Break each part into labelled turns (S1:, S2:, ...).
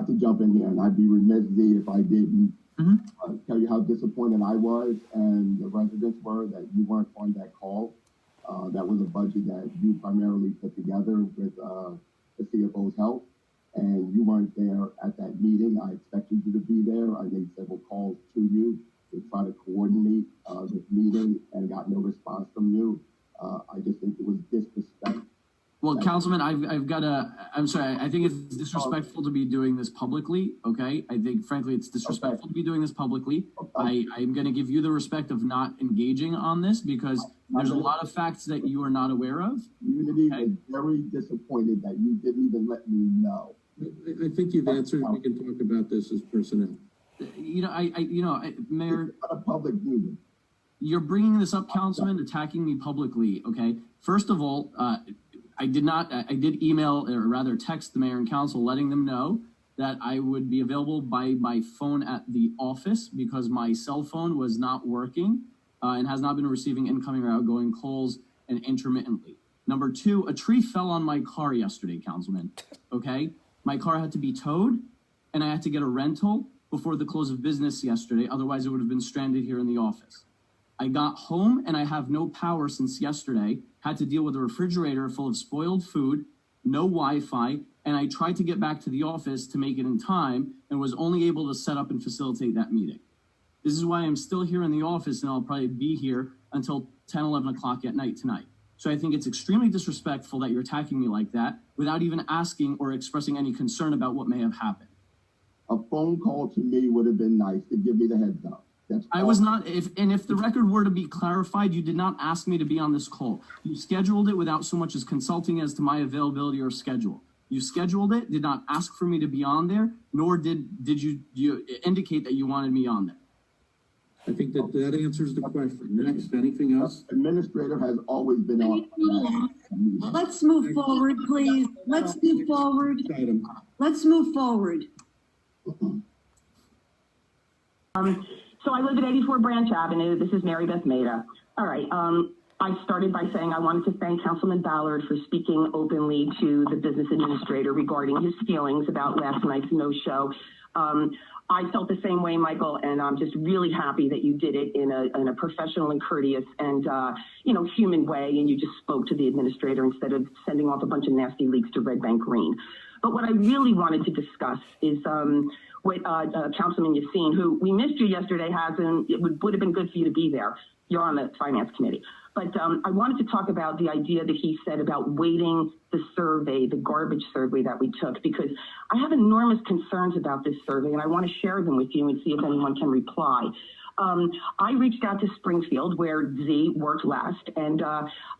S1: have to jump in here, and I'd be remiss, Z, if I didn't tell you how disappointed I was and the residents were that you weren't on that call. That was a budget that you primarily put together with the CFO's help, and you weren't there at that meeting. I expected you to be there. I made several calls to you to try to coordinate this meeting and got no response from you. I just think it was disrespectful.
S2: Well, Councilman, I'm sorry, I think it's disrespectful to be doing this publicly, okay? I think, frankly, it's disrespectful to be doing this publicly. I'm going to give you the respect of not engaging on this because there's a lot of facts that you are not aware of.
S1: Unity was very disappointed that you didn't even let me know.
S3: I think you've answered. We can talk about this as personnel.
S2: Mayor,
S1: it's not a public meeting.
S2: You're bringing this up, Councilman, attacking me publicly, okay? First of all, I did email, or rather text the mayor and council letting them know that I would be available by my phone at the office because my cell phone was not working and has not been receiving incoming or outgoing calls and intermittently. Number two, a tree fell on my car yesterday, Councilman, okay? My car had to be towed and I had to get a rental before the close of business yesterday. Otherwise, it would have been stranded here in the office. I got home and I have no power since yesterday, had to deal with a refrigerator full of spoiled food, no Wi-Fi, and I tried to get back to the office to make it in time and was only able to set up and facilitate that meeting. This is why I'm still here in the office and I'll probably be here until 10, 11 o'clock at night tonight. So I think it's extremely disrespectful that you're attacking me like that without even asking or expressing any concern about what may have happened.
S1: A phone call to me would have been nice to give me the heads up.
S2: I was not, if the record were to be clarified, you did not ask me to be on this call. You scheduled it without so much as consulting as to my availability or schedule. You scheduled it, did not ask for me to be on there, nor did you indicate that you wanted me on there.
S3: I think that answers the question. Next, anything else?
S1: Administrator has always been on.
S4: Let's move forward, please. Let's move forward. Let's move forward.
S5: So I live at 84 Branch Avenue. This is Marybeth Maida. All right. I started by saying I wanted to thank Councilman Ballard for speaking openly to the business administrator regarding his feelings about last night's no-show. I felt the same way, Michael, and I'm just really happy that you did it in a professional and courteous and human way, and you just spoke to the administrator instead of sending off a bunch of nasty leaks to Red Bank Green. But what I really wanted to discuss is what Councilman Yassin, who we missed you yesterday, it would have been good for you to be there. You're on the Finance Committee. But I wanted to talk about the idea that he said about weighting the survey, the garbage survey that we took, because I have enormous concerns about this survey, and I want to share them with you and see if anyone can reply. I reached out to Springfield, where Z worked last, and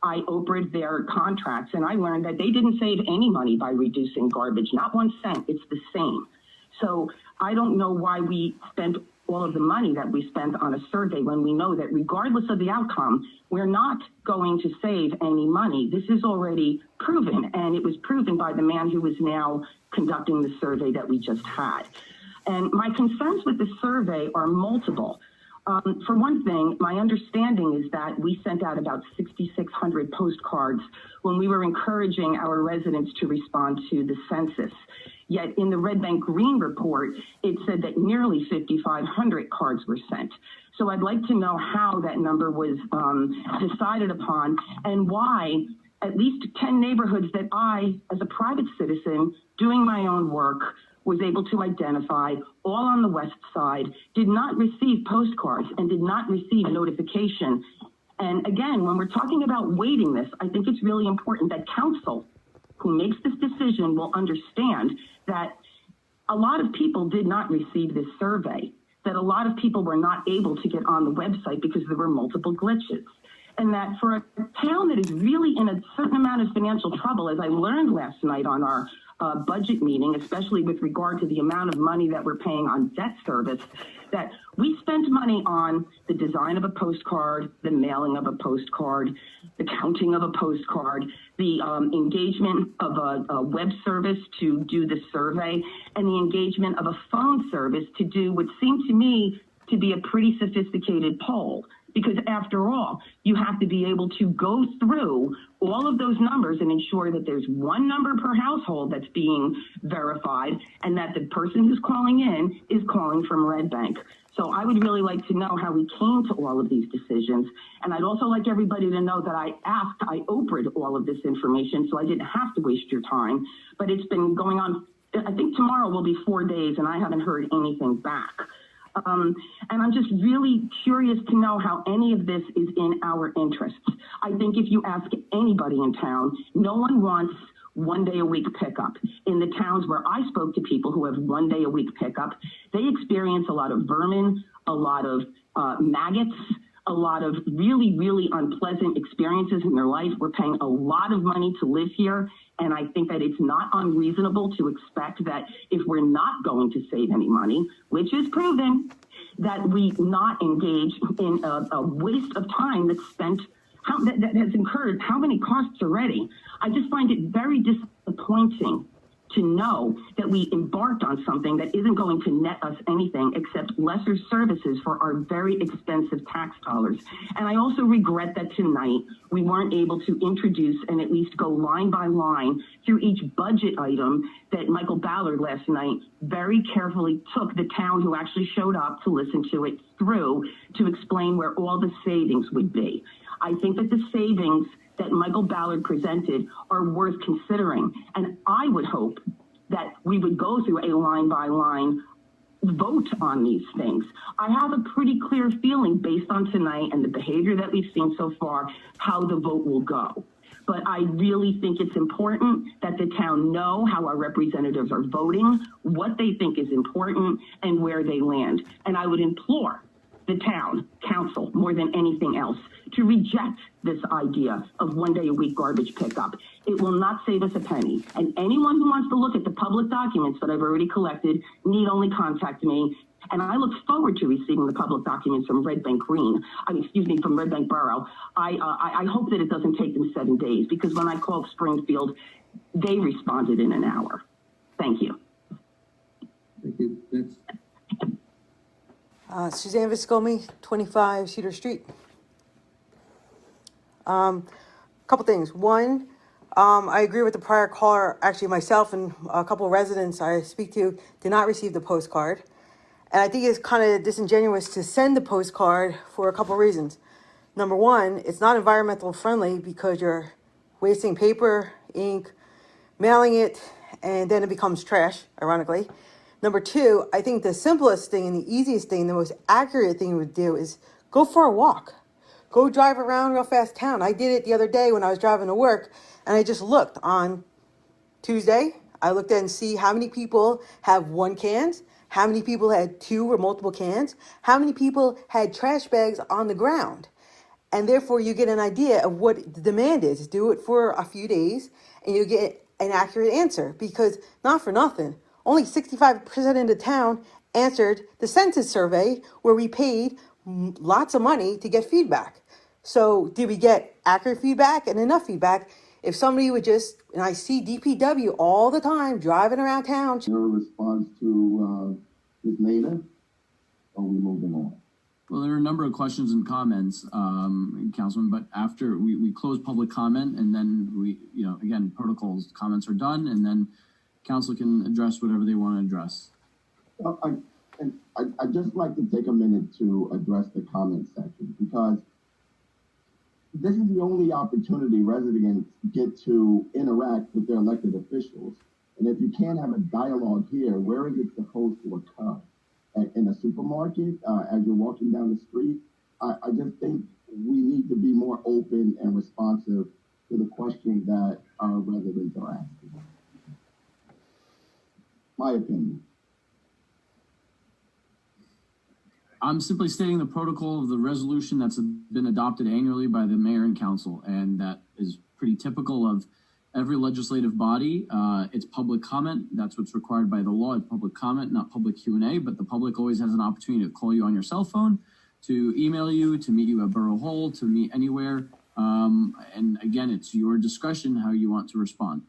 S5: I opened their contracts, and I learned that they didn't save any money by reducing garbage, not 1 cent. It's the same. So I don't know why we spent all of the money that we spent on a survey when we know that regardless of the outcome, we're not going to save any money. This is already proven, and it was proven by the man who is now conducting the survey that we just had. And my concerns with the survey are multiple. For one thing, my understanding is that we sent out about 6,600 postcards when we were encouraging our residents to respond to the census. Yet in the Red Bank Green report, it said that nearly 5,500 cards were sent. So I'd like to know how that number was decided upon and why at least 10 neighborhoods that I, as a private citizen, doing my own work, was able to identify, all on the west side, did not receive postcards and did not receive notification. And again, when we're talking about weighting this, I think it's really important that council, who makes this decision, will understand that a lot of people did not receive this survey, that a lot of people were not able to get on the website because there were multiple glitches. And that for a town that is really in a certain amount of financial trouble, as I learned last night on our budget meeting, especially with regard to the amount of money that we're paying on debt service, that we spent money on the design of a postcard, the mailing of a postcard, the counting of a postcard, the engagement of a web service to do the survey, and the engagement of a phone service to do what seemed to me to be a pretty sophisticated poll. Because after all, you have to be able to go through all of those numbers and ensure that there's one number per household that's being verified and that the person who's calling in is calling from Red Bank. So I would really like to know how we came to all of these decisions. And I'd also like everybody to know that I Oprah'd all of this information, so I didn't have to waste your time. But it's been going on, I think tomorrow will be 4 days, and I haven't heard anything back. And I'm just really curious to know how any of this is in our interests. I think if you ask anybody in town, no one wants 1 day a week pickup. In the towns where I spoke to people who have 1 day a week pickup, they experience a lot of vermin, a lot of maggots, a lot of really, really unpleasant experiences in their life. We're paying a lot of money to live here, and I think that it's not unreasonable to expect that if we're not going to save any money, which is proven, that we not engage in a waste of time that's spent, that has incurred how many costs already. I just find it very disappointing to know that we embarked on something that isn't going to net us anything except lesser services for our very expensive tax dollars. And I also regret that tonight we weren't able to introduce and at least go line by line through each budget item that Michael Ballard last night very carefully took the town who actually showed up to listen to it through to explain where all the savings would be. I think that the savings that Michael Ballard presented are worth considering. And I would hope that we would go through a line by line vote on these things. I have a pretty clear feeling based on tonight and the behavior that we've seen so far, how the vote will go. But I really think it's important that the town know how our representatives are voting, what they think is important, and where they land. And I would implore the town council more than anything else to reject this idea of 1 day a week garbage pickup. It will not save us a penny. And anyone who wants to look at the public documents that I've already collected need only contact me. And I look forward to receiving the public documents from Red Bank from Red Bank Borough. I hope that it doesn't take them 7 days, because when I called Springfield, they responded in an hour. Thank you.
S3: Thank you. Next.
S6: Suzanne Viscomi, 25 Cedar Street. Couple things. One, I agree with the prior caller. Actually, myself and a couple of residents I speak to did not receive the postcard. And I think it's kind of disingenuous to send the postcard for a couple of reasons. Number one, it's not environmental friendly because you're wasting paper, ink, mailing it, and then it becomes trash, ironically. Number two, I think the simplest thing and the easiest thing, the most accurate thing you would do is go for a walk. Go drive around real fast town. I did it the other day when I was driving to work, and I just looked on Tuesday. I looked at and see how many people have 1 can, how many people had 2 or multiple cans, how many people had trash bags on the ground. And therefore, you get an idea of what the demand is. Do it for a few days, and you get an accurate answer. Because, not for nothing, only 65% of the town answered the census survey where we paid lots of money to get feedback. So did we get accurate feedback and enough feedback? If somebody would just, and I see DPW all the time driving around town.
S1: Your response to Ms. Maida? Or are we moving on?
S2: Well, there are a number of questions and comments, Councilman, but after we close public comment, and then again, protocols, comments are done, and then council can address whatever they want to address.
S1: I'd just like to take a minute to address the comment section, because this is the only opportunity residents get to interact with their elected officials. And if you can't have a dialogue here, where is it supposed to occur? In a supermarket, as you're walking down the street? I just think we need to be more open and responsive to the questions that our residents are asking. My opinion.
S2: I'm simply stating the protocol of the resolution that's been adopted annually by the mayor and council, and that is pretty typical of every legislative body. It's public comment. That's what's required by the law. It's public comment, not public Q&A, but the public always has an opportunity to call you on your cell phone, to email you, to meet you at Borough Hall, to meet anywhere. And again, it's your discretion how you want to respond.